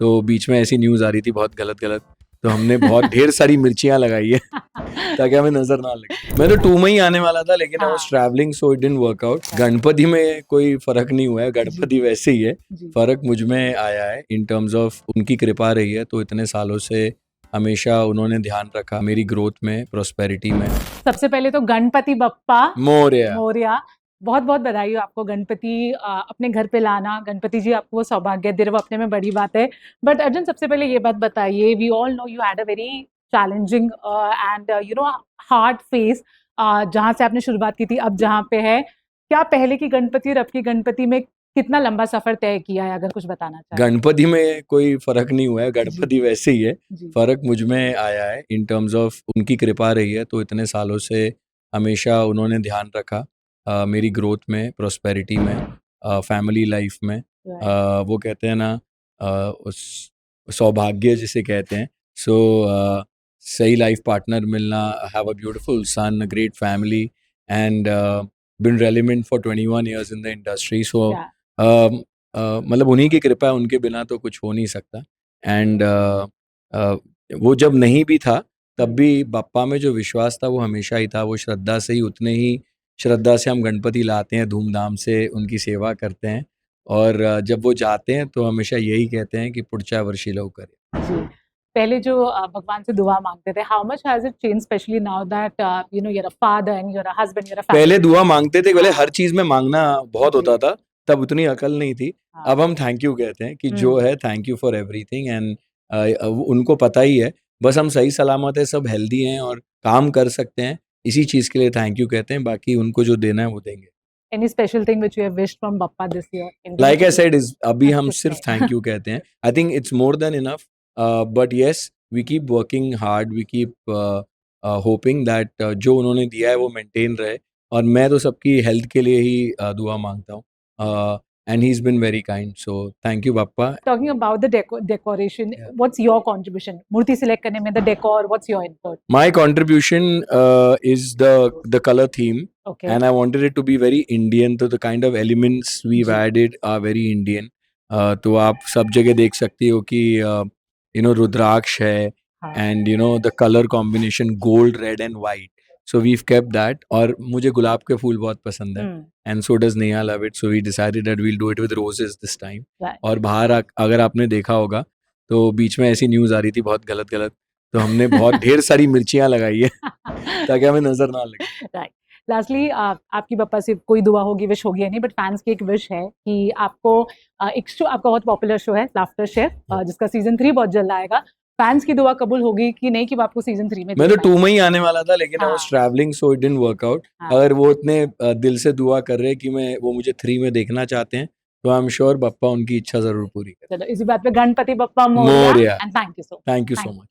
तो बीच में ऐसी न्यूज़ आ रही थी बहुत गलत, तो हमने बहुत ढेर सारी मिर्चियाँ लगाई है ताकि हमें नज़र ना लगे। मैं तो 2 में ही आने वाला था, लेकिन I was travelling so it didn't work out. Ganpati में कोई फ़र्क नहीं हुआ है, गणपति वैसे ही है। फ़र्क मुझ में आया है इन टर्म्स ऑफ उनकी कृपा रही है, तो इतने सालों से हमेशा उन्होंने ध्यान रखा मेरी ग्रोथ में, प्रॉस्पेरिटी में। सबसे पहले तो गणपति बप्पा मोरया। मोरया, बहुत बहुत बधाई हो आपको। गणपति अपने घर पे लाना, गणपति जी आपको वो सौभाग्य दे रहे, वो अपने में बड़ी बात है। बट अर्जुन, सबसे पहले ये बात बताइए, we all know you had a very challenging and hard phase जहाँ से आपने शुरुआत की थी अब जहाँ पे है। क्या पहले की गणपति और अब की गणपति में कितना लंबा सफर तय किया है, अगर कुछ बताना चाहें? गणपति में कोई फ़र्क नहीं हुआ है, गणपति वैसे ही है। जी। फ़र्क मुझ में आया है इन टर्म्स ऑफ उनकी कृपा रही है, तो इतने सालों से हमेशा उन्होंने ध्यान रखा मेरी ग्रोथ में, प्रॉस्पेरिटी में, फैमिली लाइफ में। वो कहते हैं ना, उस सौभाग्य जिसे कहते हैं। सो सही लाइफ पार्टनर मिलना, have a beautiful son, a great family, and been relevant for 21 years in the industry. So मतलब उन्हीं की कृपा है, उनके बिना तो कुछ हो नहीं सकता। एंड वो जब नहीं भी था तब भी बप्पा में जो विश्वास था वो हमेशा ही था। वो श्रद्धा से ही, उतने ही श्रद्धा से हम गणपति लाते हैं, धूमधाम से उनकी सेवा करते हैं, और जब वो जाते हैं तो हमेशा यही कहते हैं कि पुढच्या वर्षी लवकर या। जी। पहले जो भगवान से दुआ मांगते थे, how much has it change, specially now that you are a father and you are a husband, you are a पहले दुआ मांगते थे, पहले हाँ। हर चीज में मांगना बहुत होता था, तब उतनी अकल नहीं थी। हाँ। अब हम थैंक यू कहते हैं कि जो है thank you for everything, and उनको पता ही है, बस हम सही सलामत है, सब हेल्दी हैं और काम कर सकते हैं, इसी चीज के लिए थैंक यू कहते हैं। बाकी उनको जो देना है वो देंगे। Any special thing which you have wished from Bappa this year? Like I said, is अभी हम कुछ सिर्फ नहीं। थैंक यू कहते हैं। I think it's more than enough, but yes, we keep working hard, we keep hoping that जो उन्होंने दिया है वो मेंटेन रहे। और मैं तो सबकी हेल्थ के लिए ही दुआ मांगता हूँ, and he is been very kind, so thank you Bappa. Talking about the decoration, what's your contribution? मूर्ति select करने में the decor, what's your input? My contribution is the color theme, Okay. and I wanted it to be very Indian. तो the kind of elements we've added are very Indian. तो आप सब जगह देख सकती हो कि रुद्राक्ष है, and the color combination gold, red and white. So we've kept that. और मुझे गुलाब के फूल बहुत पसंद है, and so does Neha love it. So we decided that we'll do it with roses this time. और बाहर अगर आपने देखा होगा तो बीच में ऐसी न्यूज़ आ रही थी बहुत गलत, तो हमने बहुत ढेर सारी मिर्चियाँ लगाई है ताकि हमें नजर ना लगे। राइट। लास्टली, आपकी बप्पा से कोई दुआ होगी, विश होगी या नहीं, बट फैंस की एक विश है कि आपको एक शो, आपका बहुत पॉपुलर शो है लाफ्टर शेफ, जिसका सीजन 3 बहुत जल्द आएगा। फैंस की दुआ कबूल होगी कि नहीं कि वो आपको सीजन 3 में मैं तो देखना 2 है? में ही आने वाला था, लेकिन I was travelling so it didn't work out. अगर वो इतने दिल से दुआ कर रहे हैं कि वो मुझे 3 में देखना चाहते हैं, तो आई एम श्योर बप्पा उनकी इच्छा जरूर पूरी करें। चलो, इसी बात पे Ganpati Bappa Morya. And thank you so thank you so much.